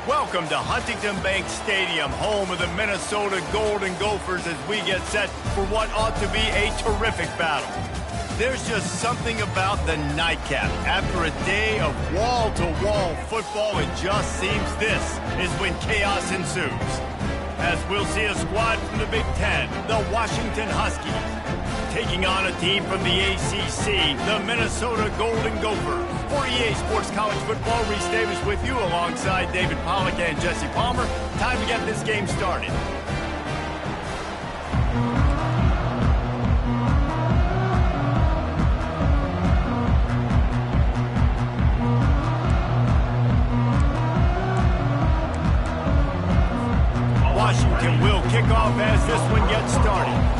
Welcome to Huntington Bank Stadium, home of the Minnesota Golden Gophers, as we get set for what ought to be a terrific battle. There's just something about the nightcap. After a day of wall-to-wall football, it just seems this is when chaos ensues. As we'll see a squad from the Big Ten, the Washington Huskies, taking on a team from the ACC, the Minnesota Golden Gophers. For EA Sports College Football, Reese Davis with you alongside David Pollack and Jesse Palmer. Time to get this game started. Washington will kick off as this one gets started.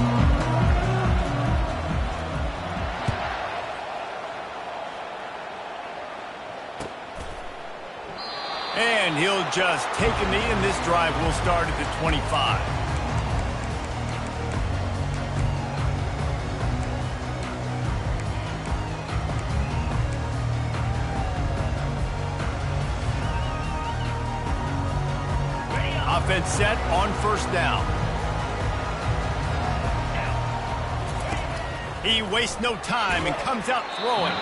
And he'll just take a knee, and this drive will start at the 25. Offense set on first down. He wastes no time and comes out throwing.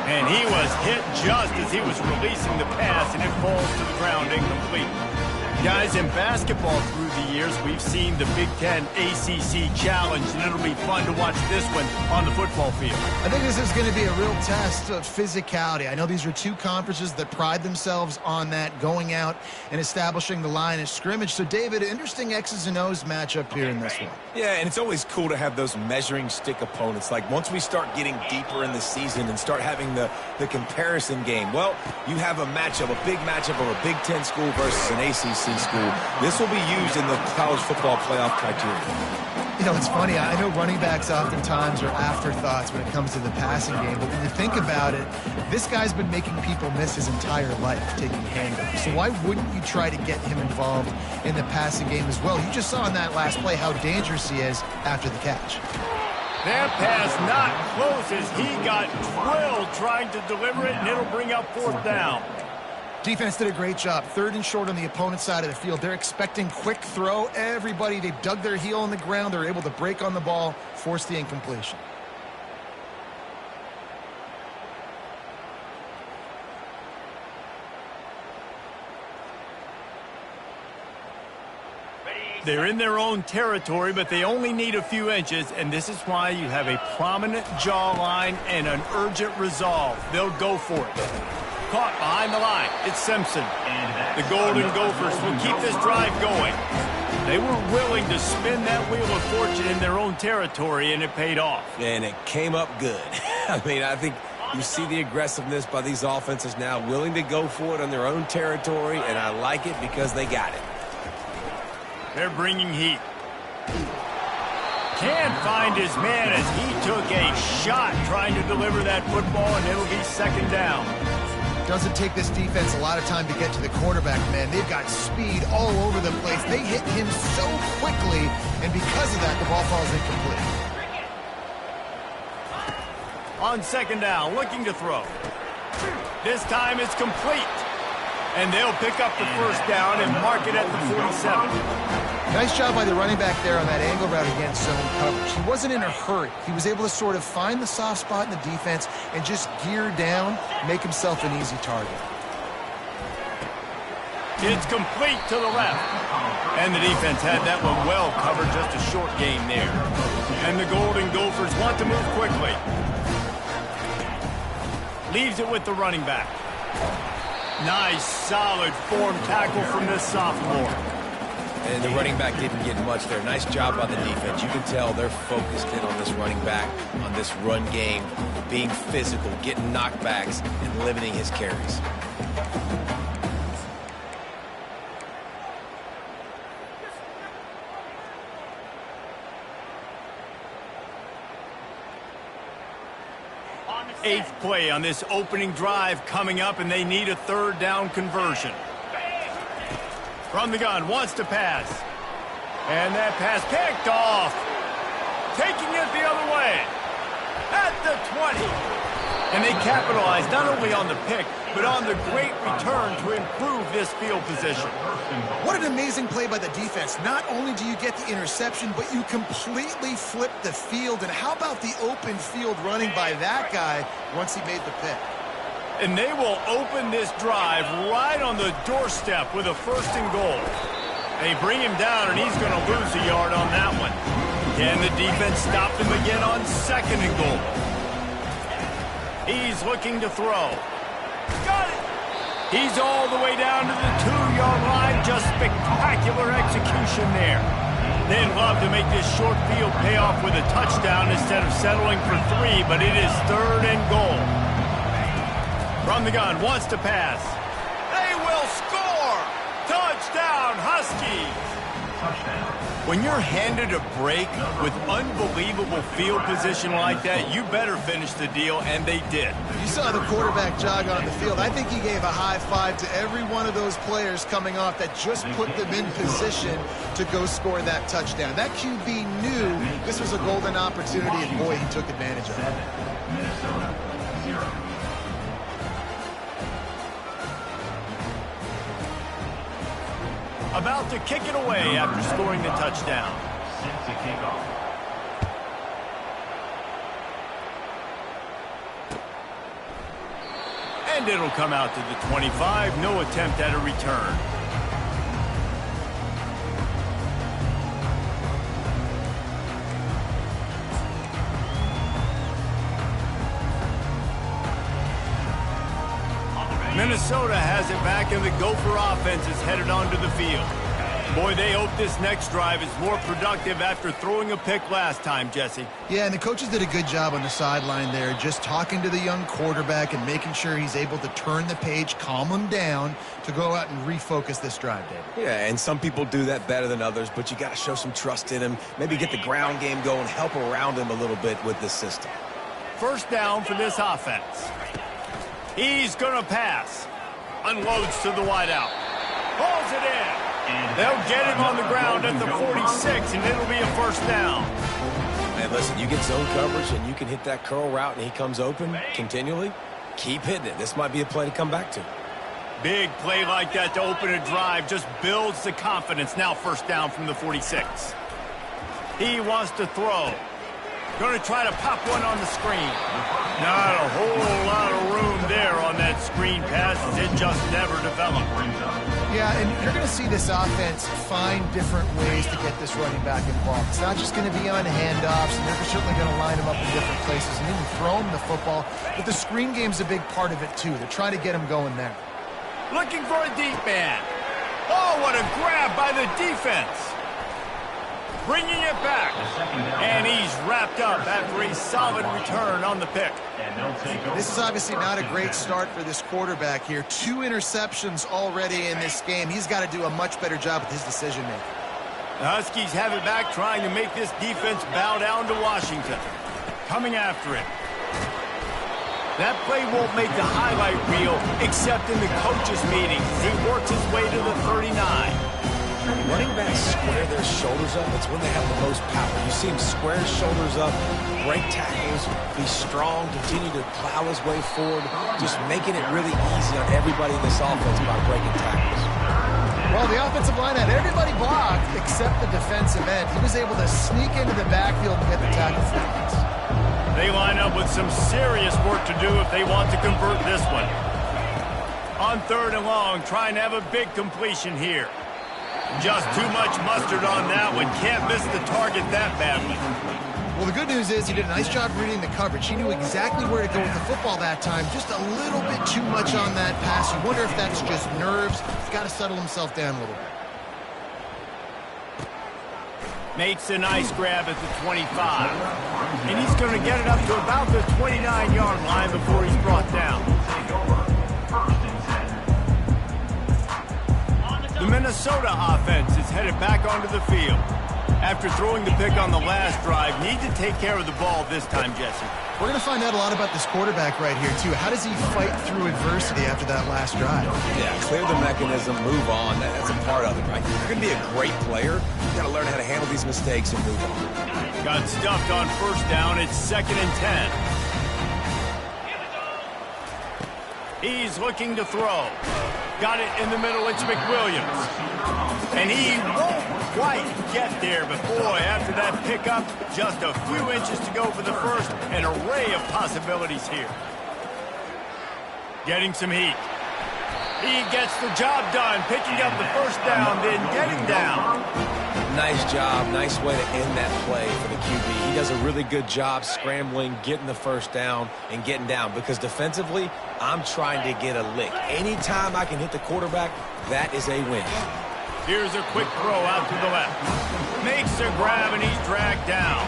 And he was hit just as he was releasing the pass, and it falls to the ground incomplete. Guys, in basketball through the years, we've seen the Big Ten ACC Challenge, and it'll be fun to watch this one on the football field. I think this is going to be a real test of physicality. I know these are two conferences that pride themselves on that, going out and establishing the line of scrimmage. So, David, interesting X's and O's matchup here in this one. Yeah, and it's always cool to have those measuring stick opponents. Like, once we start getting deeper in the season and start having the comparison game, well, you have a matchup, a big matchup of a Big Ten school versus an ACC school. This will be used in the college football playoff criteria. You know, it's funny. I know running backs oftentimes are afterthoughts when it comes to the passing game, but when you think about it, this guy's been making people miss his entire life taking handoffs. So why wouldn't you try to get him involved in the passing game as well? You just saw in that last play how dangerous he is after the catch. That pass not close as he got drilled trying to deliver it, and it'll bring up fourth down. Defense did a great job. Third and short on the opponent's side of the field. They're expecting quick throw. Everybody, they dug their heel on the ground. They're able to break on the ball, force the incompletion. They're in their own territory, but they only need a few inches, and this is why you have a prominent jawline and an urgent resolve. They'll go for it. Caught behind the line. It's Simpson. The Golden Gophers will keep this drive going. They were willing to spin that wheel of fortune in their own territory, and it paid off. And it came up good. I mean, I think you see the aggressiveness by these offenses now, willing to go for it on their own territory, and I like it because they got it. They're bringing heat. Can't find his man as he took a shot trying to deliver that football, and it'll be second down. Doesn't take this defense a lot of time to get to the quarterback, man. They've got speed all over the place. They hit him so quickly, and because of that, the ball falls incomplete. On second down, looking to throw. This time it's complete. And they'll pick up the first down and mark it at the 47. Nice job by the running back there on that angle route against zone coverage. He wasn't in a hurry. He was able to sort of find the soft spot in the defense and just gear down, make himself an easy target. It's complete to the left. And the defense had that one well covered, just a short gain there. And the Golden Gophers want to move quickly. Leaves it with the running back. Nice, solid form tackle from this sophomore. And the running back didn't get much there. Nice job by the defense. You can tell they're focused in on this running back, on this run game, being physical, getting knockbacks, and limiting his carries. Eighth play on this opening drive coming up, and they need a third down conversion. From the gun, wants to pass. And that pass picked off. Taking it the other way. At the 20. And they capitalized not only on the pick, but on the great return to improve this field position. What an amazing play by the defense. Not only do you get the interception, but you completely flip the field. And how about the open field running by that guy once he made the pick? And they will open this drive right on the doorstep with a 1st and goal. They bring him down, and he's going to lose a yard on that one. Can the defense stop him again on 2nd and goal? He's looking to throw. Got it! He's all the way down to the 2-yard line. Just spectacular execution there. They'd love to make this short field pay off with a touchdown instead of settling for 3, but it is 3rd and goal. From the gun, wants to pass. They will score! Touchdown, Huskies! When you're handed a break with unbelievable field position like that, you better finish the deal, and they did. You saw the quarterback jog on the field. I think he gave a high five to every one of those players coming off that just put them in position to go score that touchdown. That QB knew this was a golden opportunity, and boy, he took advantage of it. Minnesota 0. About to kick it away after scoring the touchdown. Set to kick off. And it'll come out to the 25. No attempt at a return. Minnesota has it back, and the Gopher offense is headed onto the field. Boy, they hope this next drive is more productive after throwing a pick last time, Jesse. Yeah, and the coaches did a good job on the sideline there, just talking to the young quarterback and making sure he's able to turn the page, calm him down to go out and refocus this drive, David. Yeah, and some people do that better than others, but you got to show some trust in him, maybe get the ground game going, help around him a little bit with this system. 1st down for this offense. He's going to pass. Unloads to the wideout. Pulls it in. They'll get him on the ground at the 46, and it'll be a 1st down. Man, listen, you get zone coverage, and you can hit that curl route, and he comes open continually. Keep hitting it. This might be a play to come back to. Big play like that to open a drive just builds the confidence. Now 1st down from the 46. He wants to throw. Going to try to pop one on the screen. Not a whole lot of room there on that screen pass. It just never developed. Yeah, and you're going to see this offense find different ways to get this running back involved. It's not just going to be on handoffs, and they're certainly going to line him up in different places and even throw him the football. But the screen game's a big part of it, too. They're trying to get him going there. Looking for a deep man. Oh, what a grab by the defense. Bringing it back, and he's wrapped up after a solid return on the pick. This is obviously not a great start for this quarterback here. 2 interceptions already in this game. He's got to do a much better job with his decision-making. The Huskies have it back, trying to make this defense bow down to Washington. Coming after it. That play won't make the highlight reel, except in the coaches' meetings as he works his way to the 39. Running backs square their shoulders up. It's when they have the most power. You see him square his shoulders up, break tackles, be strong, continue to plow his way forward, just making it really easy on everybody in this offense by breaking tackles. Well, the offensive line had everybody blocked except the defensive end. He was able to sneak into the backfield and get the tackle for us. They line up with some serious work to do if they want to convert this one. On 3rd and long, trying to have a big completion here. Just too much mustard on that one. Can't miss the target that badly. Well, the good news is he did a nice job reading the coverage. He knew exactly where to go with the football that time. Just a little bit too much on that pass. You wonder if that's just nerves. He's got to settle himself down a little bit. Makes a nice grab at the 25. And he's going to get it up to about the 29-yard line before he's brought down. The Minnesota offense is headed back onto the field. After throwing the pick on the last drive, need to take care of the ball this time, Jesse. We're going to find out a lot about this quarterback right here, too. How does he fight through adversity after that last drive? Yeah, clear the mechanism, move on. That's a part of it, right? You're going to be a great player. You got to learn how to handle these mistakes and move on. Got stuffed on 1st down. It's 2nd and 10. He's looking to throw. Got it in the middle. It's McWilliams. And he won't quite get there, but boy, after that pickup, just a few inches to go for the first. An array of possibilities here. Getting some heat. He gets the job done, picking up the first down, then getting down. Nice job. Nice way to end that play for the QB. He does a really good job scrambling, getting the first down, and getting down. Because defensively, I'm trying to get a lick. Anytime I can hit the quarterback, that is a win. Here's a quick throw out to the left. Makes a grab, and he's dragged down.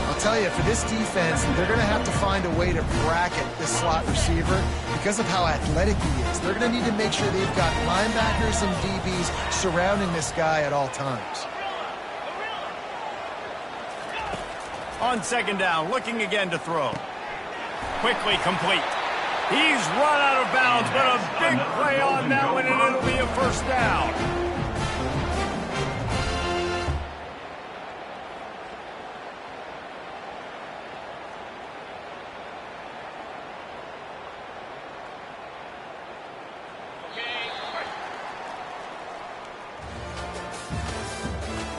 I'll tell you, for this defense, they're going to have to find a way to bracket this slot receiver because of how athletic he is. They're going to need to make sure they've got linebackers and DBs surrounding this guy at all times. On second down, looking again to throw. Quickly complete. He's run out of bounds, but a big play on that one, and it'll be a first down.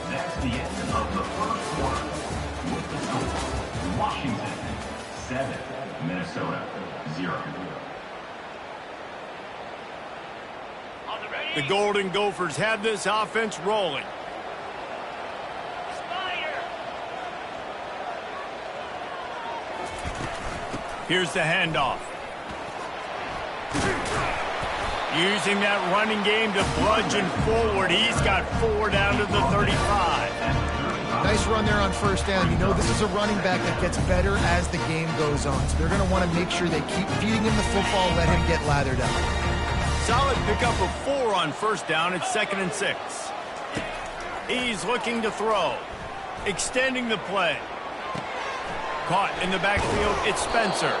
That's the end of the first quarter. With the score, Washington 7, Minnesota 0. The Golden Gophers have this offense rolling. Here's the handoff. Using that running game to bludgeon forward. He's got 4 down to the 35. Nice run there on first down. You know, this is a running back that gets better as the game goes on. So they're going to want to make sure they keep feeding him the football, let him get lathered up. Solid pickup of 4 on first down. It's 2nd and 6. He's looking to throw. Extending the play. Caught in the backfield, it's Spencer.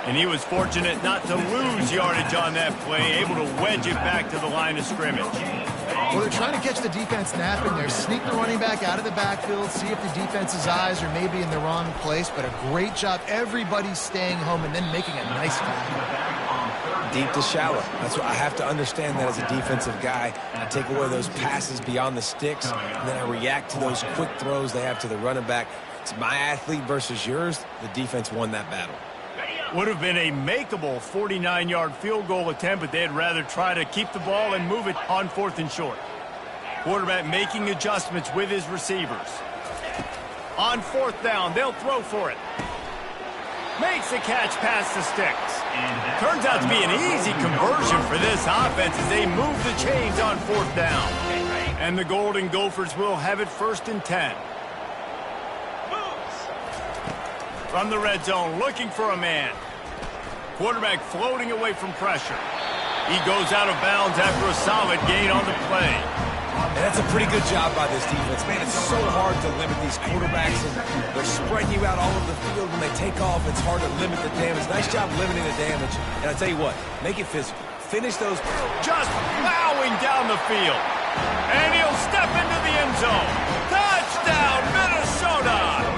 And he was fortunate not to lose yardage on that play, able to wedge it back to the line of scrimmage. Well, they're trying to catch the defense napping there. Sneak the running back out of the backfield, see if the defense's eyes are maybe in the wrong place, but a great job. Everybody's staying home and then making a nice tackle. Deep to shallow. That's what I have to understand that as a defensive guy. I take away those passes beyond the sticks, and then I react to those quick throws they have to the running back. It's my athlete versus yours. The defense won that battle. Would have been a makeable 49-yard field goal attempt, but they'd rather try to keep the ball and move it on 4th and short. Quarterback making adjustments with his receivers. On 4th down, they'll throw for it. Makes the catch past the sticks. Turns out to be an easy conversion for this offense as they move the chains on 4th down. And the Golden Gophers will have it 1st and 10. From the red zone, looking for a man. Quarterback floating away from pressure. He goes out of bounds after a solid gain on the play. And that's a pretty good job by this defense. Man, it's so hard to limit these quarterbacks, and they're spreading you out all over the field. When they take off, it's hard to limit the damage. Nice job limiting the damage. And I tell you what, make it physical. Finish those. Just plowing down the field. And he'll step into the end zone. Touchdown, Minnesota!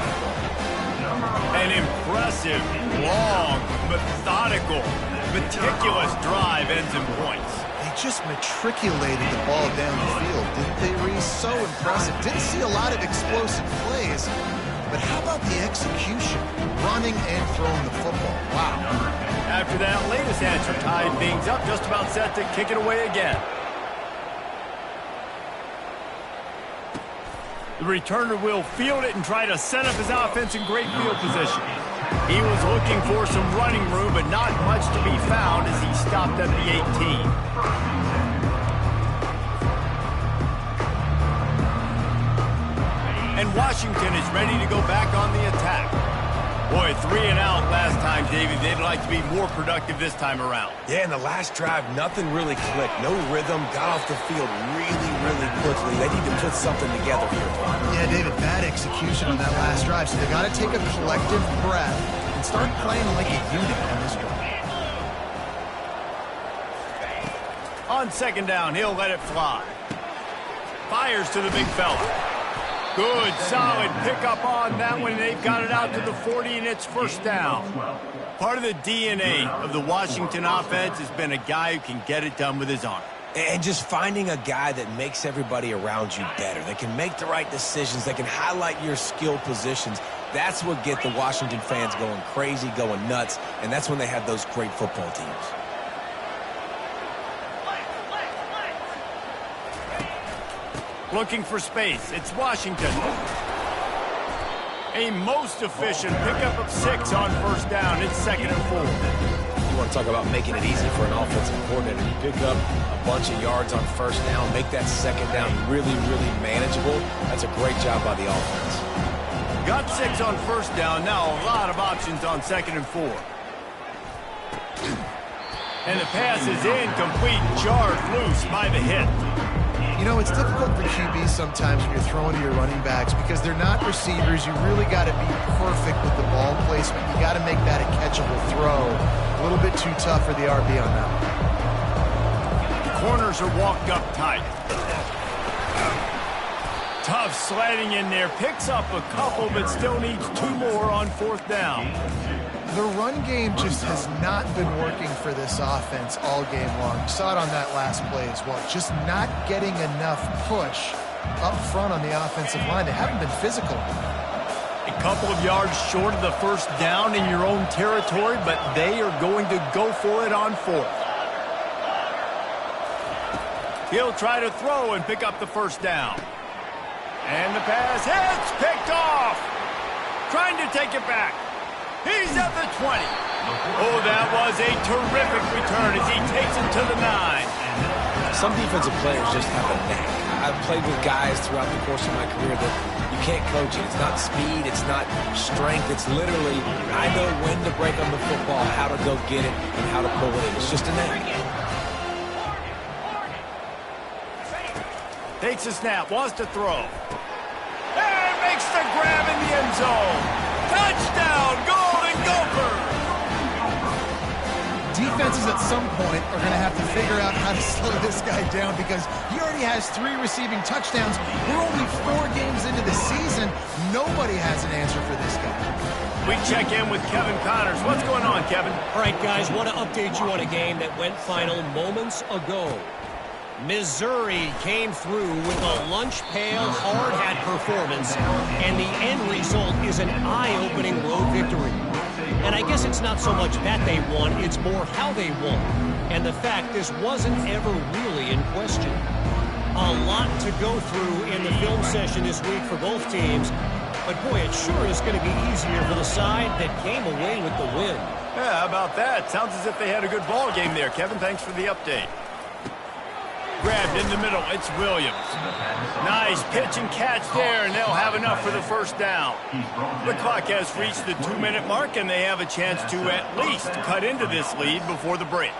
An impressive, long, methodical, meticulous drive ends in points. They just matriculated the ball down the field, didn't they, Reese? So impressive. Didn't see a lot of explosive plays, but how about the execution? Running and throwing the football. Wow. After that latest answer tied things up, just about set to kick it away again. The returner will field it and try to set up his offense in great field position. He was looking for some running room, but not much to be found as he stopped at the 18. And Washington is ready to go back on the attack. Boy, 3 and out last time, Davey. They'd like to be more productive this time around. Yeah, in the last drive, nothing really clicked. No rhythm. Got off the field really, really quickly. They need to put something together here. Yeah, David, bad execution on that last drive. So they got to take a collective breath and start playing like a unit on this drive. On 2nd down, he'll let it fly. Fires to the big fella. Good, solid pickup on that one. They've got it out to the 40, and it's first down. Part of the DNA of the Washington offense has been a guy who can get it done with his arm. And just finding a guy that makes everybody around you better, that can make the right decisions, that can highlight your skill positions. That's what get the Washington fans going crazy, going nuts, and that's when they have those great football teams. Looking for space. It's Washington. A most efficient pickup of 6 on first down. It's 2nd and 4. You want to talk about making it easy for an offensive coordinator. You pick up a bunch of yards on first down, make that second down really, really manageable. That's a great job by the offense. Got 6 on first down. Now a lot of options on 2nd and 4. And the pass is incomplete, jarred loose by the hit. You know, it's difficult for QBs sometimes when you're throwing to your running backs because they're not receivers. You really got to be perfect with the ball placement. You got to make that a catchable throw. A little bit too tough for the RB on that one. The corners are walked up tight. Tough sledding in there. Picks up a couple, but still needs 2 more on 4th down. The run game just has not been working for this offense all game long. You saw it on that last play as well. Just not getting enough push up front on the offensive line. They haven't been physical. A couple of yards short of the first down in your own territory, but they are going to go for it on 4th. He'll try to throw and pick up the first down. And the pass hits, picked off. Trying to take it back. He's at the 20. Oh, that was a terrific return as he takes it to the 9. Some defensive players just have a knack. I've played with guys throughout the course of my career that you can't coach it. It's not speed, it's not strength. It's literally, I know when to break on the football, how to go get it, and how to pull it in. It's just a knack. Takes a snap, wants to throw. And makes the grab in the end zone. Touchdown, Golden Gophers! Defenses at some point are going to have to figure out how to slow this guy down because he already has 3 receiving touchdowns. We're only 4 games into the season. Nobody has an answer for this guy. We check in with Kevin Connors. What's going on, Kevin? All right, guys, want to update you on a game that went final moments ago. Missouri came through with a lunch pail, hard-hat performance, and the end result is an eye-opening road victory. And I guess it's not so much that they won, it's more how they won. And the fact this wasn't ever really in question. A lot to go through in the film session this week for both teams, but boy, it sure is going to be easier for the side that came away with the win. Yeah, how about that? Sounds as if they had a good ball game there. Kevin, thanks for the update. Grabbed in the middle, it's Williams. Nice pitch and catch there, and they'll have enough for the first down. The clock has reached the 2-minute mark, and they have a chance to at least cut into this lead before the break.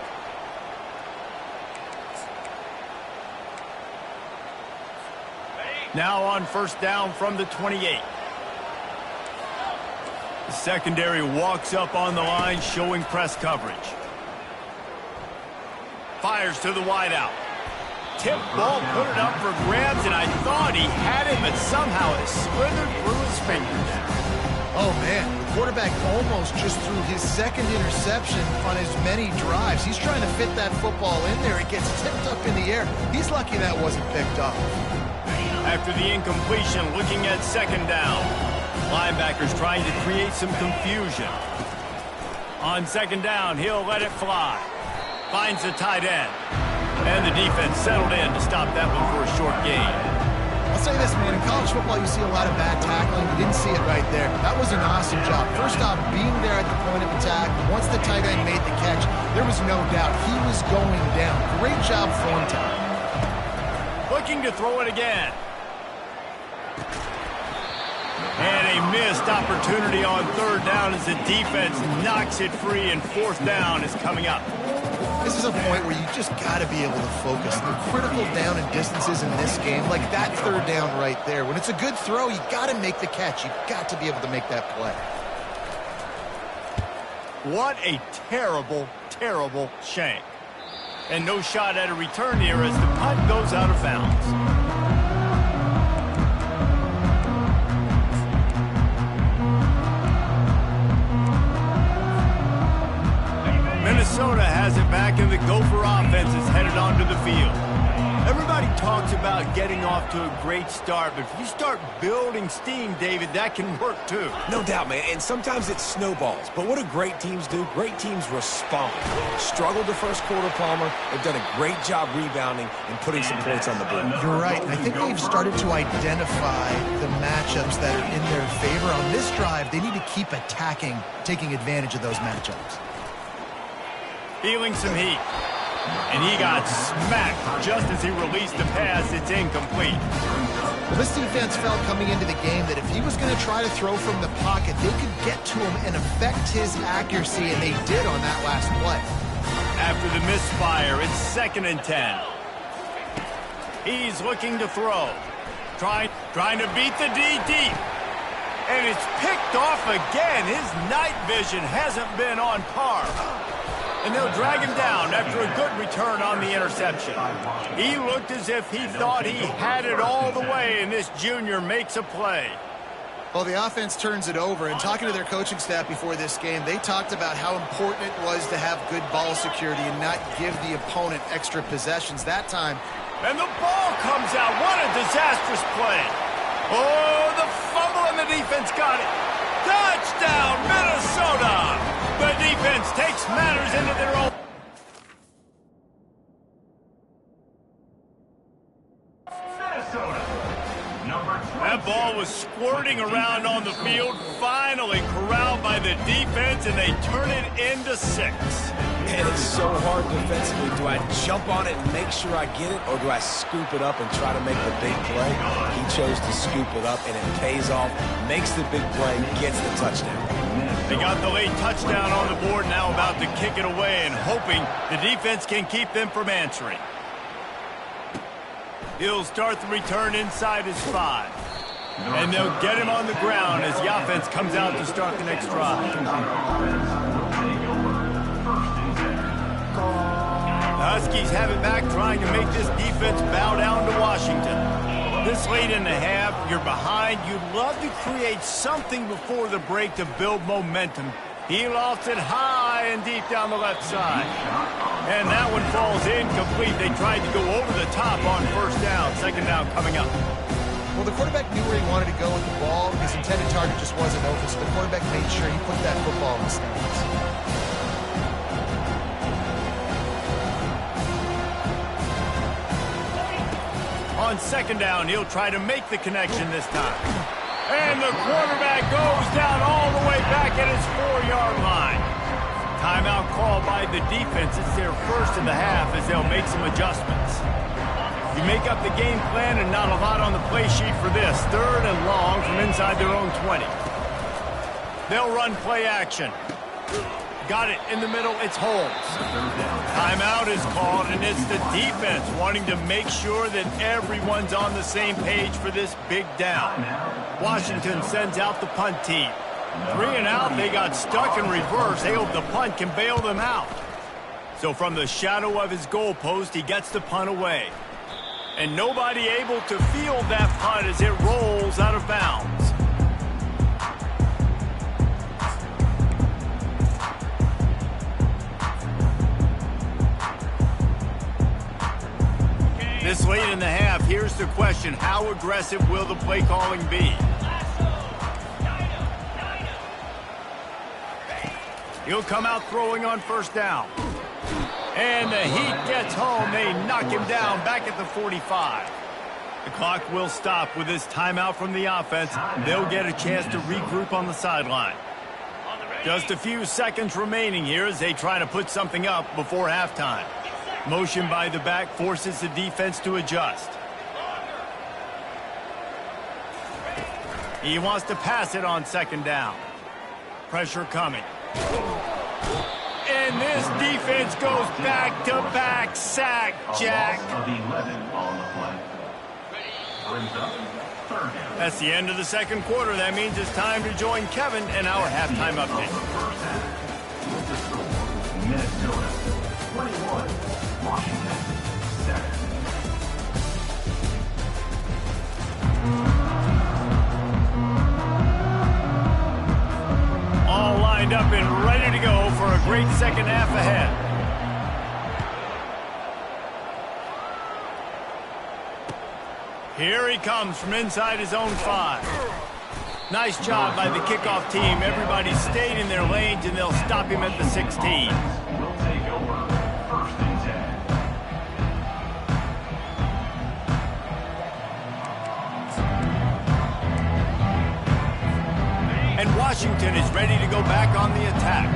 Now on first down from the 28. The secondary walks up on the line, showing press coverage. Fires to the wideout. Tip ball, put it up for grabs, and I thought he had it, but somehow it slithered through his fingers. Oh, man, the quarterback almost just threw his 2nd interception on as many drives. He's trying to fit that football in there. It gets tipped up in the air. He's lucky that wasn't picked up. After the incompletion, looking at 2nd down. Linebackers trying to create some confusion. On 2nd down, he'll let it fly. Finds the tight end. And the defense settled in to stop that one for a short gain. I'll say this, man. In college football, you see a lot of bad tackling. You didn't see it right there. That was an awesome job. First off, being there at the point of attack. Once the tight end made the catch, there was no doubt he was going down. Great job form time. Looking to throw it again. And a missed opportunity on 3rd down as the defense knocks it free, and 4th down is coming up. This is a point where you just got to be able to focus. The critical down and distances in this game, like that 3rd down right there. When it's a good throw, you got to make the catch. You got to be able to make that play. What a terrible, terrible shank. And no shot at a return here as the punt goes out of bounds. the Gopher offense is headed onto the field. Everybody talks about getting off to a great start, but if you start building steam, David, that can work too. No doubt, man, and sometimes it snowballs. But what do great teams do? Great teams respond. Struggled the first quarter, Palmer. They've done a great job rebounding and putting some points on the board. You're right. I think they've started to identify the matchups that are in their favor. On this drive, they need to keep attacking, taking advantage of those matchups. Feeling some heat. And he got smacked just as he released the pass. It's incomplete. Well, this defense felt coming into the game that if he was going to try to throw from the pocket, they could get to him and affect his accuracy, and they did on that last play. After the misfire, it's 2nd and 10. He's looking to throw. Trying to beat the D deep. And it's picked off again. His night vision hasn't been on par. And they'll drag him down after a good return on the interception. He looked as if he thought he had it all the way, and this junior makes a play. Well, the offense turns it over, and talking to their coaching staff before this game, they talked about how important it was to have good ball security and not give the opponent extra possessions that time. And the ball comes out. What a disastrous play. Oh, the fumble, and the defense got it. Touchdown, Minnesota! The defense takes matters into their own. That ball was squirting around on the field, finally corralled by the defense, and they turn it into 6. And it's so hard defensively. Do I jump on it and make sure I get it, or do I scoop it up and try to make the big play? He chose to scoop it up, and it pays off, makes the big play, gets the touchdown. They got the late touchdown on the board, now about to kick it away and hoping the defense can keep them from answering. He'll start the return inside his 5. And they'll get him on the ground as the offense comes out to start the next drive. The Huskies have it back, trying to make this defense bow down to Washington. This late in the half, you're behind. You'd love to create something before the break to build momentum. He lofts it high and deep down the left side. And that one falls incomplete. They tried to go over the top on 1st down. 2nd down coming up. Well, the quarterback knew where he wanted to go with the ball. His intended target just wasn't open, so the quarterback made sure he put that football in the stands. On 2nd down, he'll try to make the connection this time. And the quarterback goes down all the way back at his 4-yard line. Timeout called by the defense. It's their first in the half as they'll make some adjustments. You make up the game plan and not a lot on the play sheet for this. 3rd and long from inside their own 20. They'll run play action. Got it in the middle. It's Holmes. Timeout is called, and it's the defense wanting to make sure that everyone's on the same page for this big down. Washington sends out the punt team. 3 and out. They got stuck in reverse. They hope the punt can bail them out. So from the shadow of his goalpost, he gets the punt away. And nobody able to field that punt as it rolls out of bounds. This late in the half, here's the question. How aggressive will the play calling be? He'll come out throwing on 1st down. And the heat gets home. They knock him down back at the 45. The clock will stop with this timeout from the offense. They'll get a chance to regroup on the sideline. Just a few seconds remaining here as they try to put something up before halftime. Motion by the back forces the defense to adjust. He wants to pass it on 2nd down. Pressure coming. And this defense goes back-to-back sack, Jack. That's the end of the 2nd quarter. That means it's time to join Kevin in our halftime update. Minnesota 21, Washington 7. All lined up and ready to go for a great 2nd half ahead. Here he comes from inside his own 5. Nice job by the kickoff team. Everybody stayed in their lanes, and they'll stop him at the 16. Will take over 1st and 10. And Washington is ready to go back on the attack.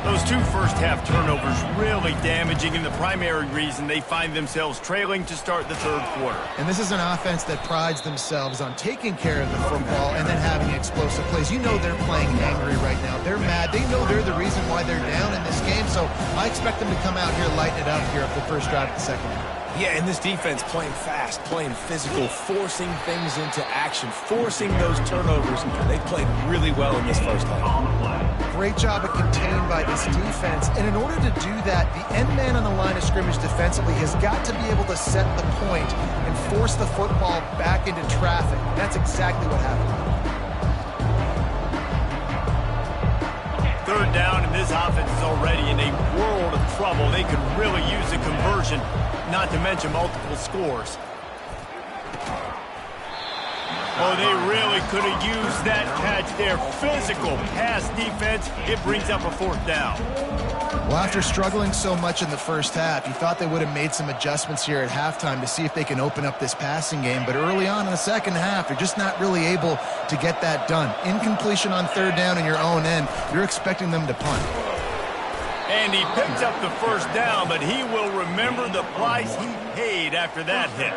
Those 2 first-half turnovers really damaging, and the primary reason they find themselves trailing to start the 3rd quarter. And this is an offense that prides themselves on taking care of the football and then having explosive plays. You know they're playing angry right now. They're mad. They know they're the reason why they're down in this game, so I expect them to come out here, lighten it up here at the first drive of the second half. Yeah, and this defense playing fast, playing physical, forcing things into action, forcing those turnovers. They played really well in this first half. On the play. Great job of contained by this defense. And in order to do that, the end man on the line of scrimmage defensively has got to be able to set the point and force the football back into traffic. That's exactly what happened. 3rd down, and this offense is already in a world of trouble. They could really use a conversion, not to mention multiple scores. Oh, they really could have used that catch there. Physical pass defense. It brings up a 4th down. Well, after struggling so much in the first half, you thought they would have made some adjustments here at halftime to see if they can open up this passing game. But early on in the second half, they're just not really able to get that done. Incompletion on 3rd down in your own end, you're expecting them to punt. And he picks up the 1st down, but he will remember the price he paid after that hit.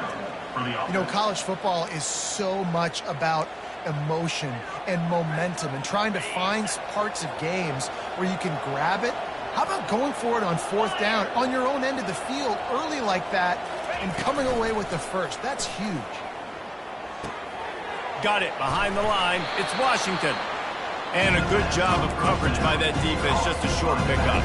You know, college football is so much about emotion and momentum and trying to find parts of games where you can grab it. How about going for it on 4th down on your own end of the field early like that and coming away with the 1st? That's huge. Got it behind the line. It's Washington. And a good job of coverage by that defense, just a short pickup.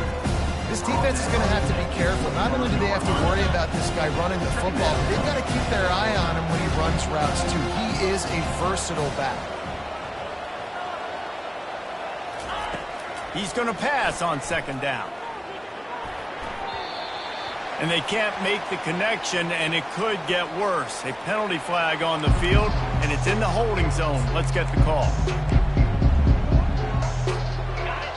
This defense is going to have to be careful. Not only do they have to worry about this guy running the football, but they've got to keep their eye on him when he runs routes, too. He is a versatile back. He's going to pass on 2nd down. And they can't make the connection, and it could get worse. A penalty flag on the field, and it's in the holding zone. Let's get the call.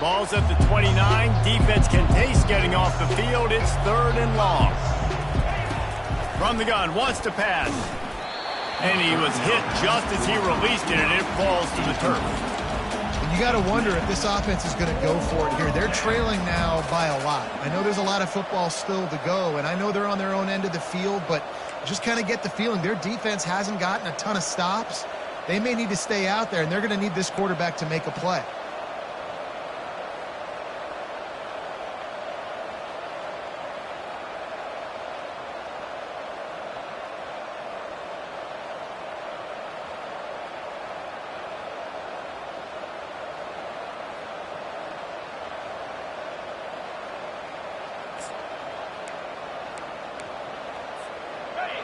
Ball's at the 29. Defense can taste getting off the field. It's 3rd and long. From the gun, wants to pass. And he was hit just as he released it, and it falls to the turf. And you got to wonder if this offense is going to go for it here. They're trailing now by a lot. I know there's a lot of football still to go, and I know they're on their own end of the field, but just kind of get the feeling their defense hasn't gotten a ton of stops. They may need to stay out there, and they're going to need this quarterback to make a play.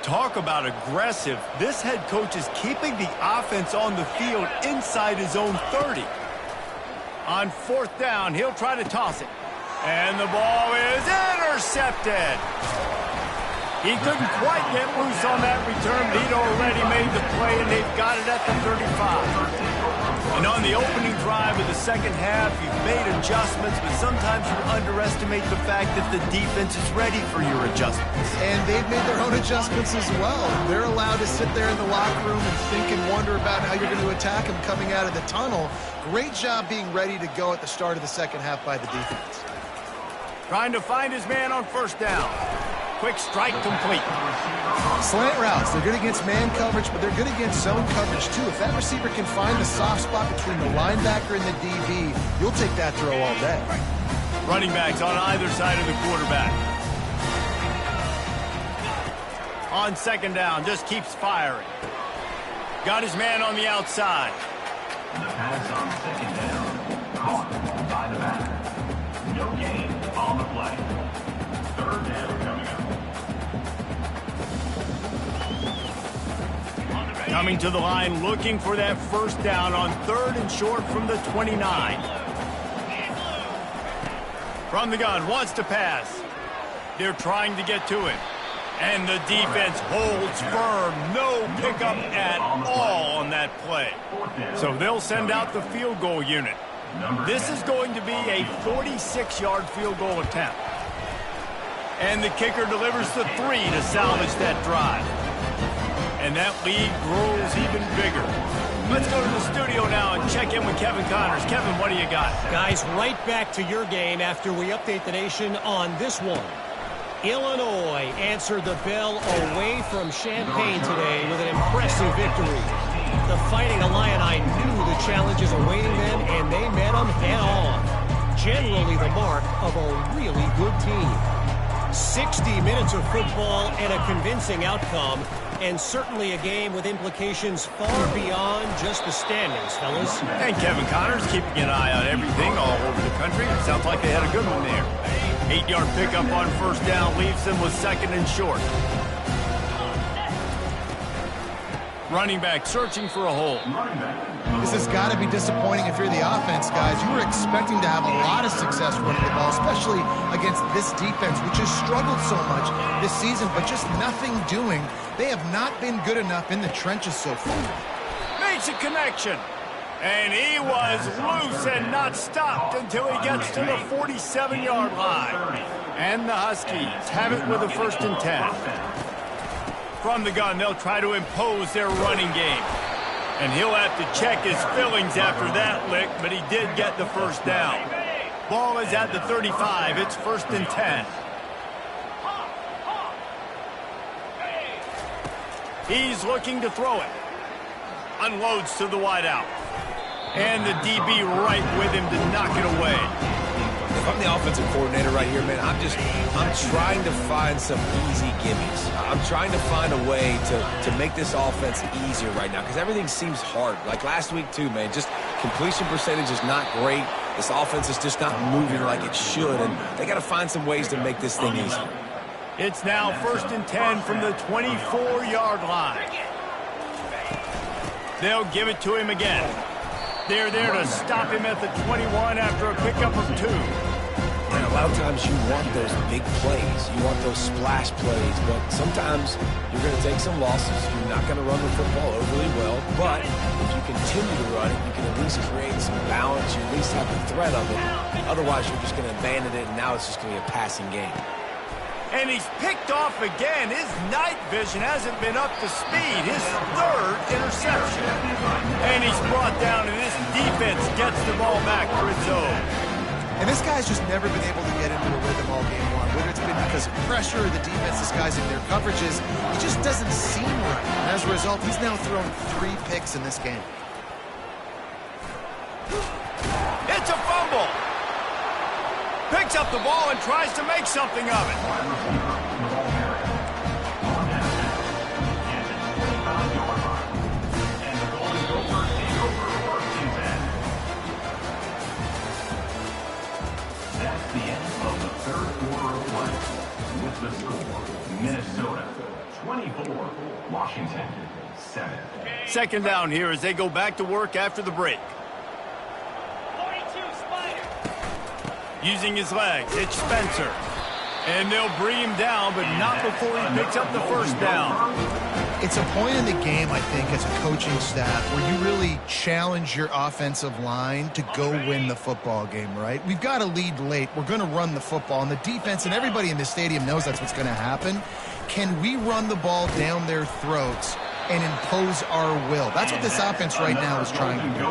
Talk about aggressive. This head coach is keeping the offense on the field inside his own 30. On 4th down, he'll try to toss it. And the ball is intercepted. He couldn't quite get loose on that return, but he'd already made the play, and they've got it at the 35. And on the opening drive of the second half, you've made adjustments, but sometimes you underestimate the fact that the defense is ready for your adjustments. And they've made their own adjustments as well. They're allowed to sit there in the locker room and think and wonder about how you're going to attack them coming out of the tunnel. Great job being ready to go at the start of the second half by the defense. Trying to find his man on 1st down. Quick strike complete. Slant routes, they're good against man coverage, but they're good against zone coverage too. If that receiver can find the soft spot between the linebacker and the DB, you'll take that throw all day. Running backs on either side of the quarterback. On 2nd down, just keeps firing. Got his man on the outside. The pass on 2nd down. Caught by the back. No gain on the play. 3rd down coming up. Coming to the line, looking for that 1st down on 3rd and short from the 29. From the gun, wants to pass. They're trying to get to him. And the defense holds firm. No pickup at all on that play. So they'll send out the field goal unit. This is going to be a 46-yard field goal attempt. And the kicker delivers the 3 to salvage that drive. And that lead grows even bigger. Let's go to the studio now and check in with Kevin Connors. Kevin, what do you got? Guys, right back to your game after we update the nation on this one. Illinois answered the bell away from Champaign today with an impressive victory. The Fighting Illini knew the challenges awaiting them, and they met them head-on. Generally the mark of a really good team. 60 minutes of football and a convincing outcome, and certainly a game with implications far beyond just the standings, fellas. And Kevin Connors keeping an eye on everything all over the country. It sounds like they had a good one there. 8-yard pickup on first down leaves them with 2nd and short. Running back searching for a hole. This has got to be disappointing if you're the offense, guys. You were expecting to have a lot of success running the ball, especially against this defense, which has struggled so much this season, but just nothing doing. They have not been good enough in the trenches so far. Makes a connection. And he was loose and not stopped until he gets to the 47-yard line. And the Huskies have it with a 1st and 10. From the gun, they'll try to impose their running game. And he'll have to check his fillings after that lick, but he did get the first down. Ball is at the 35. It's 1st and 10. He's looking to throw it. Unloads to the wideout. And the DB right with him to knock it away. If I'm the offensive coordinator right here, man, I'm trying to find some easy gimmies. I'm trying to find a way to make this offense easier right now because everything seems hard. Like last week too, man, just completion percentage is not great. This offense is just not moving like it should, and they got to find some ways to make this thing easier. It's now 1st and 10 from the 24-yard line. They'll give it to him again. They're there to stop him at the 21 after a pickup of 2. And a lot of times you want those big plays. You want those splash plays. But sometimes you're going to take some losses. You're not going to run the football overly well. But if you continue to run it, you can at least create some balance. You at least have the threat of it. Otherwise, you're just going to abandon it, and now it's just going to be a passing game. And he's picked off again. His night vision hasn't been up to speed. His 3rd interception. And he's brought down, and this defense gets the ball back for its own. And this guy's just never been able to get into a rhythm all game long. Whether it's been because of pressure or the defense disguising their coverages, he just doesn't seem right. And as a result, he's now thrown 3 picks in this game. It's a fumble. Picks up the ball and tries to make something of it. That's the end of the 3rd quarter of play. With the score, Minnesota 24, Washington 7. 2nd down here as they go back to work after the break. Using his legs, it's Spencer. And they'll bring him down, but not before he picks up the 1st down. It's a point in the game, I think, as a coaching staff where you really challenge your offensive line to go win the football game, right? We've got a lead late. We're going to run the football, and the defense and everybody in the stadium knows that's what's going to happen. Can we run the ball down their throats and impose our will? That's what this offense right now is trying to do.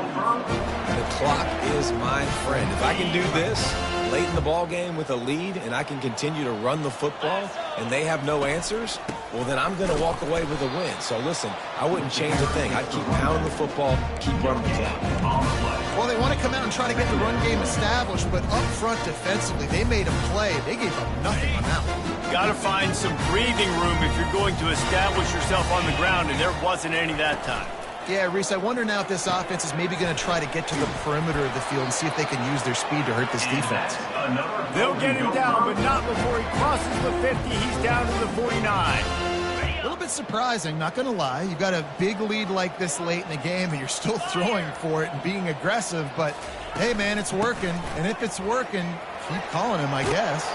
The clock is my friend. If I can do this late in the ball game with a lead and I can continue to run the football and they have no answers, well, then I'm going to walk away with a win. So, listen, I wouldn't change a thing. I'd keep pounding the football, keep running the clock. Well, they want to come out and try to get the run game established, but up front defensively, they made a play. They gave up nothing on that one. Got to find some breathing room if you're going to establish yourself on the ground, and there wasn't any that time. Yeah, Reese, I wonder now if this offense is maybe going to try to get to the perimeter of the field and see if they can use their speed to hurt this defense. They'll get him down, but not before he crosses the 50. He's down to the 49. A little bit surprising, not going to lie. You've got a big lead like this late in the game, and you're still throwing for it and being aggressive. But, hey, man, it's working. And if it's working, keep calling him, I guess.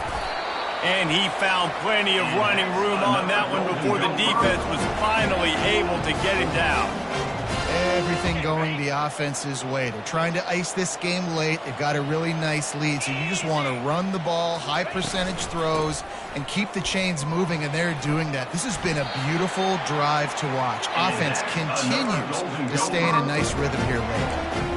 And he found plenty of running room on that one before the defense was finally able to get him down. Everything going the offense's way. They're trying to ice this game late. They've got a really nice lead, so you just want to run the ball, high percentage throws, and keep the chains moving, and they're doing that. This has been a beautiful drive to watch. Offense continues to stay in a nice rhythm here late.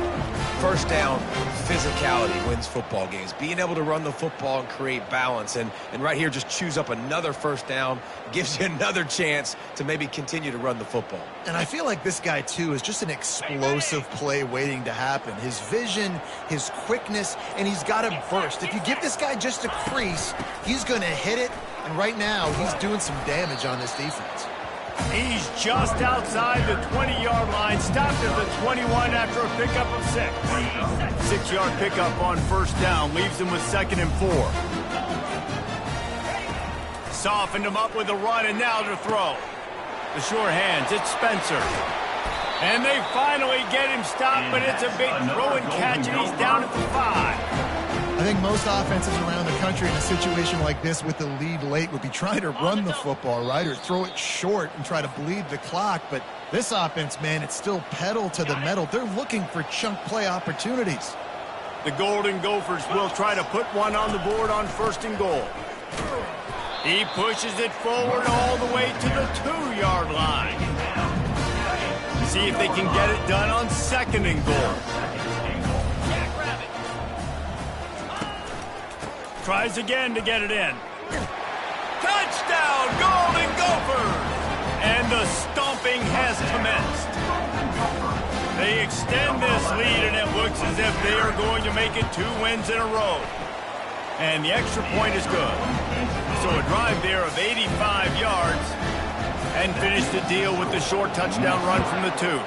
First down, physicality wins football games. Being able to run the football and create balance. And right here, just choose up another first down, gives you another chance to maybe continue to run the football. And I feel like this guy, too, is just an explosive play waiting to happen. His vision, his quickness, and he's got a burst. If you give this guy just a crease, he's going to hit it. And right now, he's doing some damage on this defense. He's just outside the 20-yard line, stopped at the 21 after a pickup of 6. 6-yard pickup on first down, leaves him with 2nd and 4. Softened him up with a run, and now to throw. The sure hands, it's Spencer. And they finally get him stopped, but it's a big throw and catch, and he's down at the 5. I think most offenses around the country in a situation like this with the lead late would be trying to run the football, right, or throw it short and try to bleed the clock. But this offense, man, it's still pedal to the metal. They're looking for chunk play opportunities. The Golden Gophers will try to put one on the board on 1st and goal. He pushes it forward all the way to the 2-yard line. See if they can get it done on 2nd and goal. Tries again to get it in. Touchdown, Golden Gophers! And the stomping has commenced. They extend this lead, and it looks as if they are going to make it 2 wins in a row. And the extra point is good. So a drive there of 85 yards, and finish the deal with the short touchdown run from the 2. 31,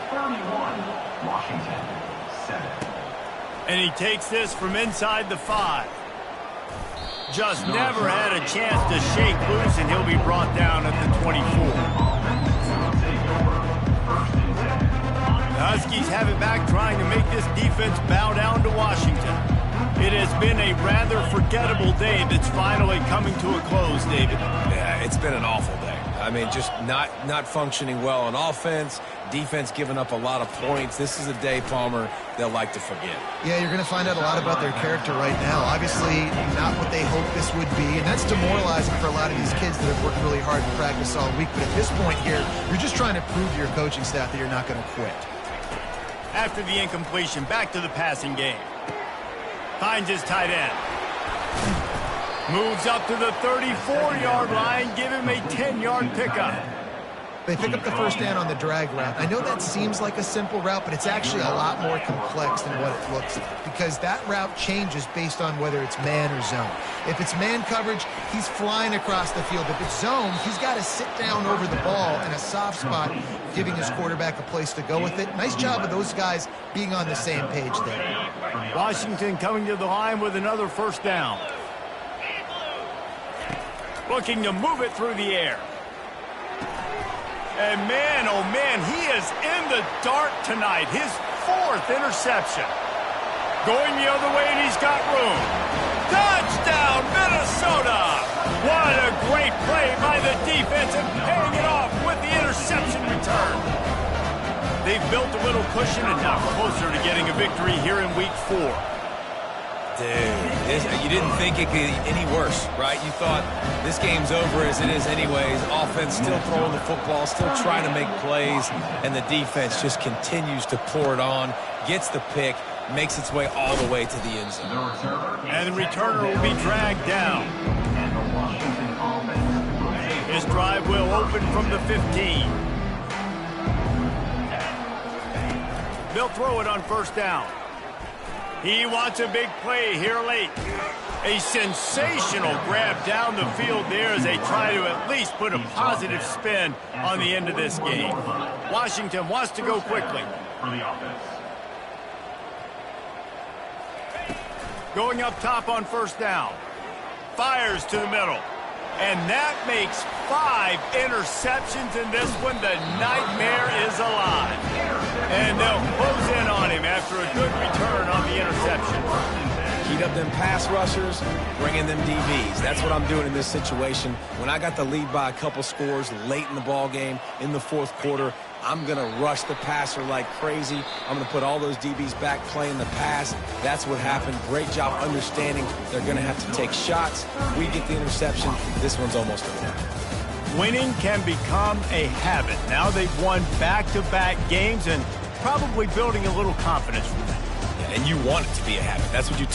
Washington, 7. And he takes this from inside the 5. Just never had a chance to shake loose, and he'll be brought down at the 24. The Huskies have it back, trying to make this defense bow down to Washington. It has been a rather forgettable day that's finally coming to a close, David. Yeah, it's been an awful day. I mean, just not functioning well on offense, defense giving up a lot of points. This is a day, Palmer, they'll like to forget. Yeah, you're going to find out a lot about their character right now. Obviously, not what they hoped this would be, and that's demoralizing for a lot of these kids that have worked really hard in practice all week. But at this point here, you're just trying to prove to your coaching staff that you're not going to quit. After the incompletion, back to the passing game. Finds his tight end. Moves up to the 34-yard line, give him a 10-yard pickup. They pick up the first down on the drag route. I know that seems like a simple route, but it's actually a lot more complex than what it looks like, because that route changes based on whether it's man or zone. If it's man coverage, he's flying across the field. If it's zone, he's got to sit down over the ball in a soft spot, giving his quarterback a place to go with it. Nice job of those guys being on the same page there. Washington coming to the line with another first down. Looking to move it through the air. And man, oh man, he is in the dark tonight. His 4th interception. Going the other way, and he's got room. Touchdown, Minnesota! What a great play by the defense, and paying it off with the interception return. They've built a little cushion and now closer to getting a victory here in Week 4. Dude, you didn't think it could be any worse, right? You thought this game's over as it is anyways. Offense still throwing the football, still trying to make plays, and the defense just continues to pour it on, gets the pick, makes its way all the way to the end zone. And the returner will be dragged down. His drive will open from the 15. They'll throw it on first down. He wants a big play here late. A sensational grab down the field there as they try to at least put a positive spin on the end of this game. Washington wants to go quickly. Going up top on first down. Fires to the middle. And that makes 5 interceptions in this one. The nightmare is alive. And they'll close in on him after a good return on the interception. Speed up them pass rushers, bring in them DBs. That's what I'm doing in this situation. When I got the lead by a couple scores late in the ball game, in the fourth quarter, I'm going to rush the passer like crazy. I'm going to put all those DBs back playing the pass. That's what happened. Great job understanding they're going to have to take shots. We get the interception. This one's almost over. Winning can become a habit. Now they've won back-to-back games and probably building a little confidence from that. And you want it to be a habit. That's what you